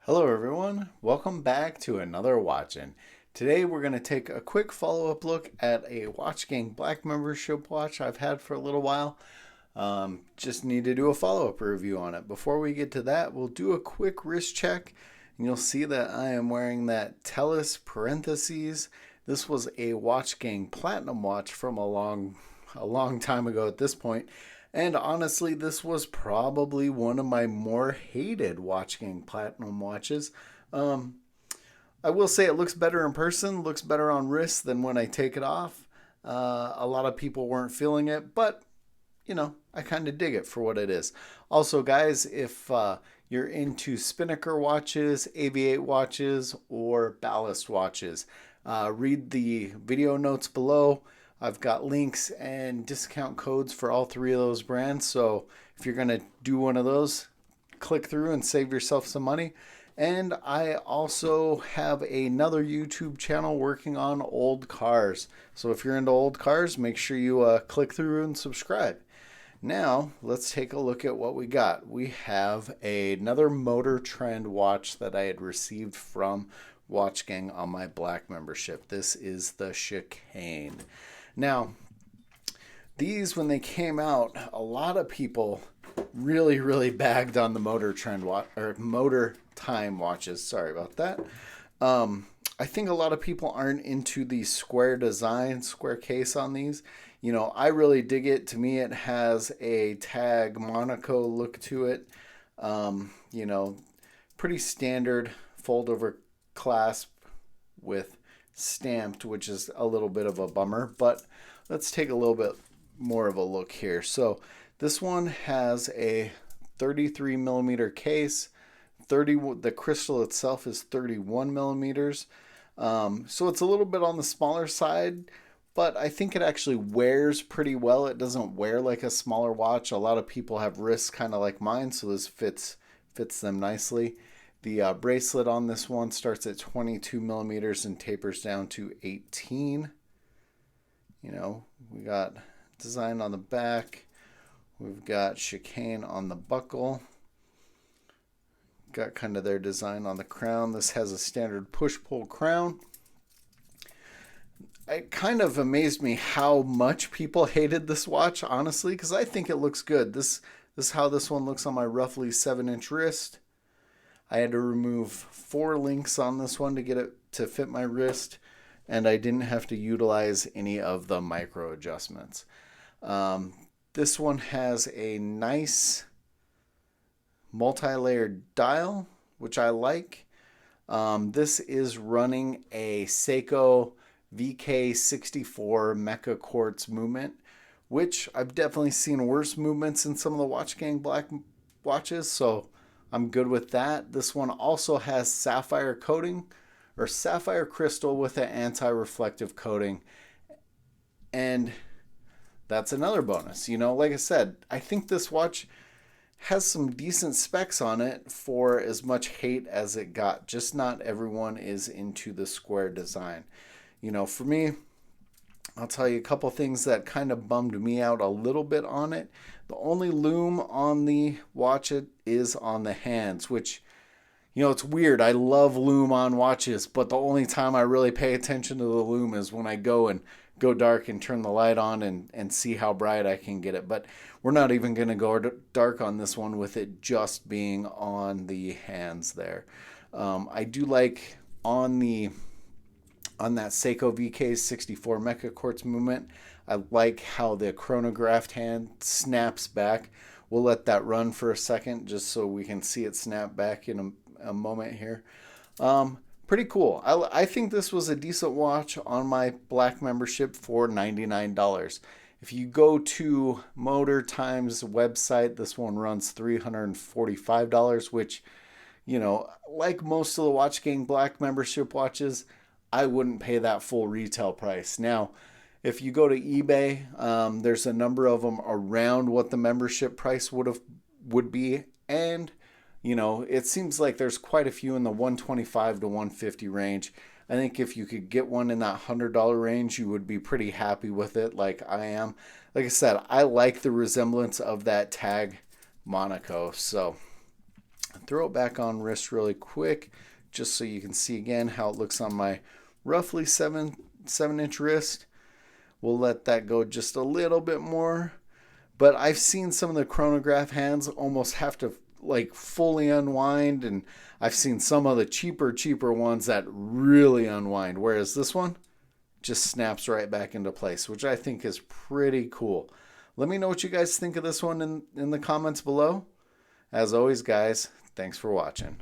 Hello everyone, welcome back to another Watchin. Today we're going to take a quick follow-up look at a watchgang black membership watch I've had for a little while. Just need to do a follow-up review on it. Before we get to that, we'll do a quick wrist check and you'll see that I am wearing that Tellus parentheses. This was a watchgang platinum watch from a long time ago at this point. And honestly, this was probably one of my more hated watchgang platinum watches. I will say it looks better in person, looks better on wrist than when I take it off. A lot of people weren't feeling it, but I kind of dig it for what it is. Also, guys, if you're into spinnaker watches, aviate watches, or ballast watches, read the video notes below. I've got links and discount codes for all three of those brands. So if you're going to do one of those, click through and save yourself some money. And I also have another YouTube channel working on old cars. So if you're into old cars, make sure you click through and subscribe. Now, let's take a look at what we got. We have another Motor Trend watch that I had received from Watchgang on my black membership. This is the Chicane. Now, these, when they came out, a lot of people really bagged on the Motor Trend or Motor Time watches. Sorry about that. I think a lot of people aren't into the square design, square case on these. I really dig it. To me, it has a tag Monaco look to it. Pretty standard fold over clasp with stamped, which is a little bit of a bummer, but let's take a little bit more of a look here. So this one has a 33 millimeter case. The crystal itself is 31 millimeters. So it's a little bit on the smaller side, but I think it actually wears pretty well. It doesn't wear like a smaller watch. A lot of people have wrists kind of like mine, so this fits them nicely. The bracelet on this one starts at 22 millimeters and tapers down to 18. We got design on the back. We've got Chicane on the buckle. Got kind of their design on the crown. This has a standard push-pull crown. It kind of amazed me how much people hated this watch, honestly, because I think it looks good. This is how this one looks on my roughly 7-inch wrist. I had to remove 4 links on this one to get it to fit my wrist, and I didn't have to utilize any of the micro adjustments. This one has a nice multi-layered dial, which I like. This is running a Seiko VK64 Mecha Quartz movement, which I've definitely seen worse movements in some of the Watchgang black watches, so I'm good with that. This one also has sapphire coating or sapphire crystal with an anti-reflective coating. And that's another bonus. Like I said, I think this watch has some decent specs on it for as much hate as it got. Just not everyone is into the square design. For me, I'll tell you a couple things that kind of bummed me out a little bit on it. The only lume on the watch is on the hands, which, it's weird. I love lume on watches, but the only time I really pay attention to the lume is when I go dark and turn the light on and see how bright I can get it. But we're not even going to go dark on this one with it just being on the hands there. I do like on that Seiko VK64 Mecha Quartz movement, I like how the chronographed hand snaps back. We'll let that run for a second just so we can see it snap back in a moment here. Pretty cool. I think this was a decent watch on my black membership for $99. If you go to Motor Time's website, this one runs $345, which, like most of the Watchgang black membership watches, I wouldn't pay that full retail price. Now, if you go to eBay, there's a number of them around what the membership price would be, and it seems like there's quite a few in the $125 to $150 range. I think if you could get one in that $100 range, you would be pretty happy with it, like I am. Like I said, I like the resemblance of that tag Monaco, so Throw it back on wrist really quick, just so you can see again how it looks on my roughly 7-inch wrist. We'll let that go just a little bit more. But I've seen some of the chronograph hands almost have to like fully unwind, and I've seen some of the cheaper ones that really unwind, whereas this one just snaps right back into place, which I think is pretty cool. Let me know what you guys think of this one in the comments below. As always, guys, thanks for watching.